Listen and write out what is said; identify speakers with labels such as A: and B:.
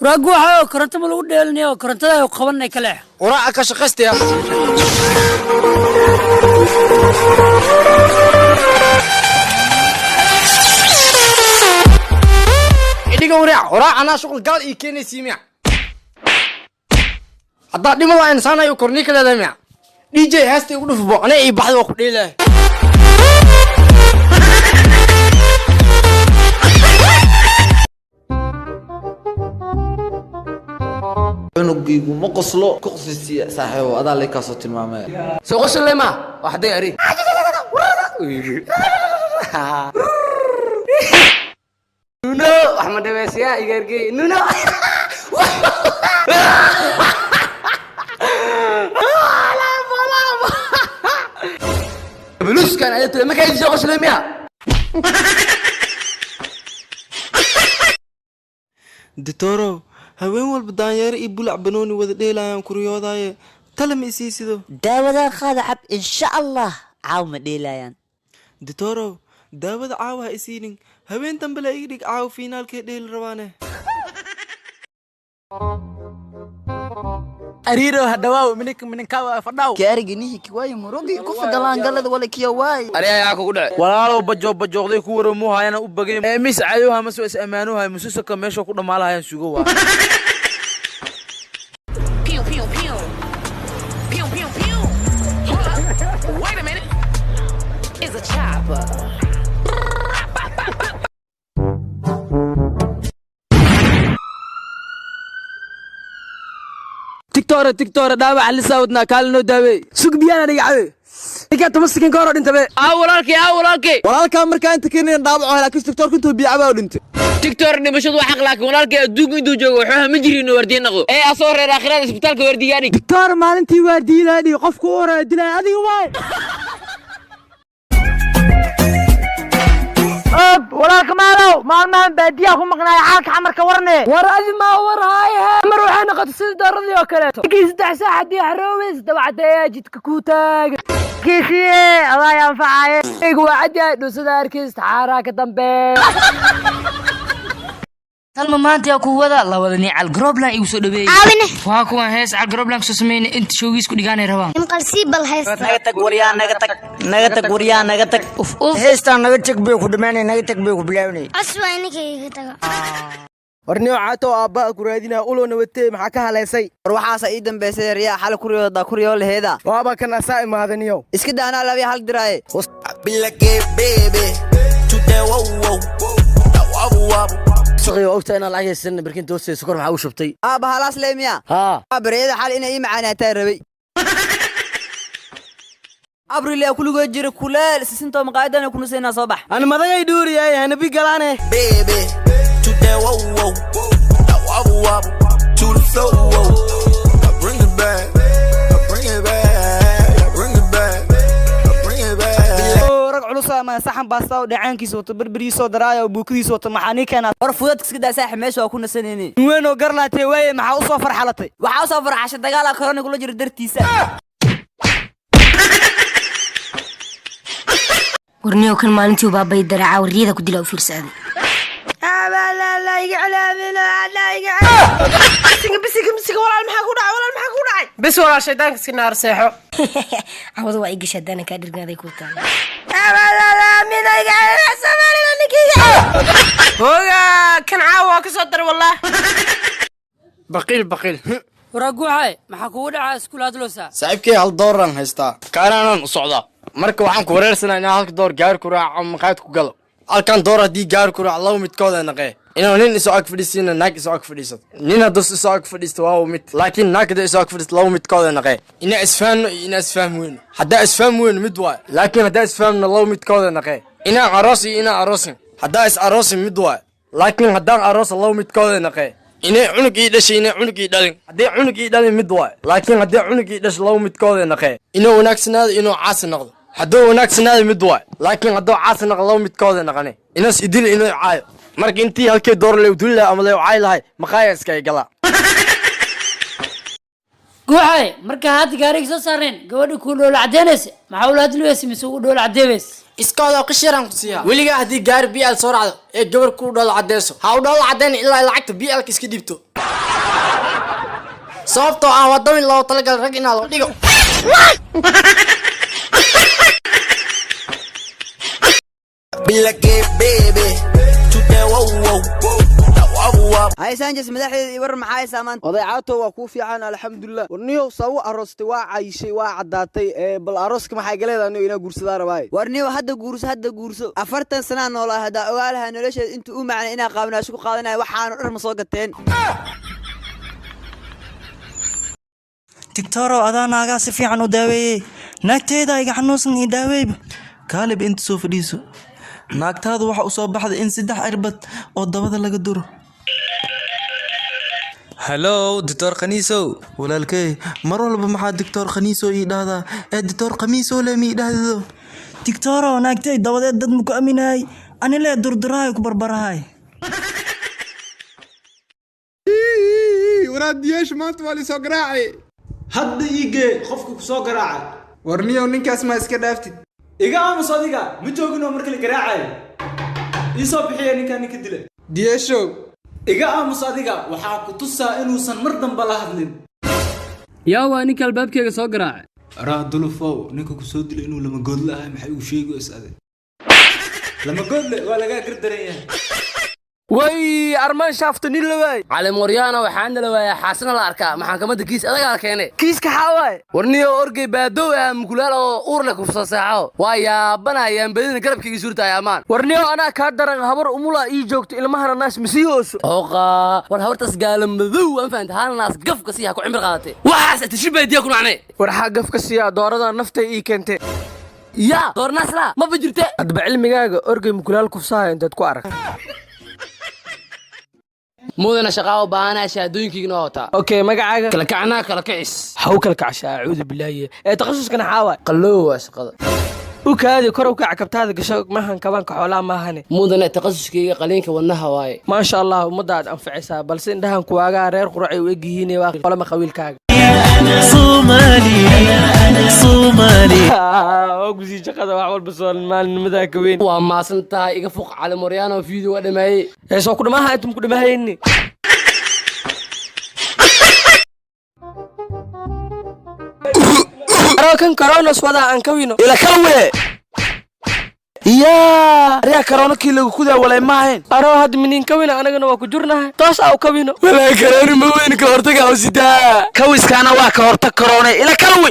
A: راجوها كرنت ملود ديلني وكرنت لا يقبلني كله
B: وراك شقست يا إديك ورا أنا شغل قال إيكيني سيمع حتى دي ما إنسان يكرني كذا دمع دي جي هستي يقول في بق أنا إيه بعد وقت له
C: عنقيgu ma qoslo ku qosisiya saaxiibo adaa la ka soo tilmaamay
B: soo qosle ma waxday ari nuno ahmed weesiya igargay nuno بلوس كان قالت ما كاين سoo qosle ma
D: دكتورو هوين والبدانير يبلع بنوني وديلايان كوريوداي تلم يسيسيدو
E: داودا خاد عب ان شاء الله عاو ديلايان
D: دكتورو داود عاوها يسينين هوين تنبلا يديك عاو فينال كي ديل روانه
B: أريرو هدواو منك كاو فداو
E: كارغني كواي مروغي كفدلان غلد ولا كيواي
B: أريا كو دحay
F: walaalo bajoogday ku waramu hayana u bagay mis cayoha ma soo isamaanohay musuuska meesha ku dhamaalahayan sugo waa
G: Wait a minute. It's a chopper.
B: تكتور داوع اللي ساودنا كالنو داوي سوق بيانا دغعوي ninka tamaskiin ka hor dhintabe
C: walaalka marka inta keenin dhaawac laakiin tiktoorku intuu biicaba u dhintay
H: tiktoor dhimashadu waa xaq laakiin walaalka adduunka intuu joogo wuxuu ma jirin wardiin naqdo asoo reer aakhirada isbitaalka wardiyaani
A: دكتور maalintii waardiilaadi qofku u hore dilay adiga waay أب وراك مالو ما بديهم مقنعي حالك حمرك ورني ورادي ما وراي مروح أنا قد سيد رضي وكلته كيس دحسة حدي حروس دبعت جيتك كوتاج كيسي الله ينفعه يقوى عدي دوسدار كيس حراك دمبي
H: talma maanta yaa ku wada la wadani al groblan igu soo dhaweeyay waa kuwan hees al groblan soo sameeyay inta showgiis ku dhigaanay rabaan
I: in qalsi bal hees
E: naga tag waryaa naga tag
B: heestan naga tag bay ku dhamaanay naga tag bay ku bilawnay
I: aswa ininka taga
B: warniyo caato aabba ku raadina ulo nabatay maxaa ka haleysay
E: war waxaas ay dambeysay riyaa xal kuriyo leheeda
B: waaba kana saa imaadaniyo
E: iska daana labi hal diraaye
C: bilake baby today wow
B: شغي وقتها أنا العجز سن بركين توصي سكر معه وشبتي
E: بهلاس ليميا بريدة حال إنا إيه معانا تربي أبري لي أكل جير كلال سنتو مقاعدة نكون سينا صباح
B: أنا ما ضايق دوري يا أنا بيقلانه
C: baby today wow to the flow I bring it back
E: culusa ma saxan baasta oo dhacaankiisa wato barbariiso daraayo buukadiisa wato maxaani keena war fudad iska daa saaxib meesha waa ku nasaneenay
B: weeno garlaatay way maxaa u soo farxalatay
E: waxa u soo farxashay dagaal korona kula jiro dartiisa
I: warniyo kan maalintii baabay daraaca wariyada ku dila u fiirsaday
A: لا بسيك ولا المحا بس ولا شيطانك سكنار سيحو
I: عوض waa iga shadana ka dhirgaaday ku taal
A: هوغا كان عاوا كسو در والله
B: بقيل
A: وراغوحاي maxaa kugu dhacay iskuulaad loosa
B: saaxiibkay hal dooran haystaa kaaraanan u socdaa marka waxaan ku wareersanaa inaan halka door gaar ku raaco maqaayad ku galo halkan door hadii gaar ku raaco laba midkood ay naqee inuu nin isoo ag fadhiisina naag isoo ag fadhiisato nin hadduu isoo ag fadhiisto waa mid laakiin naagda isoo ag fadhiisto laba midkood ay naqee ina isfahanno iyo ina isfaham weyn haddaa isfaham weyn mid waay laakiin haddaa isfahamno laba midkood ay naqee inaan aroos iyo inaan aroosin haddaa is aroosin mid waay laakiin haddaan aroos laba midkood ay naqee inay cunug ii dhashay inay cunug ii dhalin haddii cunug ii dhalin mid waay laakiin haddii cunug ii dhashay laba midkood ay naqee inuu wanaagsanaado inuu caasi noqdo hadduu wanaagsanaado mid waay laakiin hadduu caasi noqdo laba midkood ay naqane inaas idil inuu caayo marka intii halkee door leew dul ama leew caay lahay maqaaya iska gala
A: guuxay marka had gaariga soo saareen gabadha ku dhool cadeynaysa maxaa ula hadliyay mise u dhool cadeeys
B: iskooda qishiran ku siiya weliga hadii gaari BL soo raacdo ee gabar ku dhool cadeyso ha u dhool cadeyn ilaa lacagta BL ka iska dibto sababtoo ah waa dawin loo talagal rag inaa loo dhigo.
E: هاي سانجس مدحي ور maxay saamaan
A: odaycaato waa ku fiican alxamdulillah warniyow sawu aroostay waa cayshay waa cadaatay bal arooska maxay galeedaan inaa guursadaan rabay
E: warniyow hadda guurso 40 sano noolaa hada ogaalaha nolosheed inta uu macna inaa qaabnaash ku qaadanay waxaan dhar ma soo gateen
D: digtoro adaa naagaa si fiican u daaweeyey naagteeda iga xanuunsan ii daaweeyba kaalib inta soo fadhiiso naagtaadu waxa u soo baxday in 3 irbad oo dabada laga duro. Hello Dr. Khaniso walaalkay mar walba maxaa Dr. Khaniso ii dhahdaa Dr. Khamiso le mi dhahdo Dr. naagtay dabadeed dad muku aaminay ani le durduraay ku barbarahay
J: waraad yeesh maanta wali soo garaacay
K: hadda iige qofka ku soo garaacay
J: warniyow ninkaas ma iska dhaaftid
K: iga aamus adiga ma joogino marka la garaacay ii soo bixiya ninka dilay
J: diyeeshow
K: iga aamus adiga waxaa ku tusaa inuusan mar dambe la hadlin
A: yaa waa ninka albaabkayga soo garaacay
K: araah dulufow ninka ku soo dilay inuu lama good lahay maxay uu sheego isade lama good waa laga gardaran yahay
A: way armaan shaafta nin la waay
B: cali moryana waxaan la waaya xaasna la arkaa maxkamadda kiis adaga keenay
A: kiiska xawaay warniyo orgay baadow ah mukulaal oo uur la kufsoo saaxo waa yaabanayaan badina garabkiga suurtaay amaan warniyo ana ka daran habar umula ii joogto ilmaha naas masiihoos
B: oqa war habartas gaalam madow aan faanta hal naas gafka si ha ku cimri qaadatay waxaas tashibay ku nacnay
A: war ha gafka si doorada naftay ii keentay
B: ya door nasla ma bajirtay
A: adba cilmigaaga orgay mukulaal kufsahay intaad ku arag
B: مودنا شقاو بانا شهادوينكينا هوتا
A: اوكي magacaaga
B: kala kacnaa kala kicis
A: haw kala kacsha a'uudu billahi taqasuskana xawa
B: qallow shaqada
A: u kaadi korow ka cakabtaada gasho mahan kaban ka xoolaa maahane
B: mudana taqasuskayga qaliinka wadnaha waaye
A: ma sha Allah umadaad anficaysa balse indhahan kuwaaga reer quracay u egyihiin waa qolama qawiilkaaga Somali ogsi shaqada wax walba soo maalnimada ka weyn
B: waa maasantaa iga fuq cali moryano video waa dhameeyay
A: soo ku dhamaha intum ku dhamaayni kan corona wada aan ka wino ila kalwe riya corona kii lagu kudaa walay maahayn aro had minin ka wina anagana waa ku jurnahay toos aa ka wino walaa corona ma weyn ka hortaga oo sidaa kawiskana waa ka hortag corona ila kalwe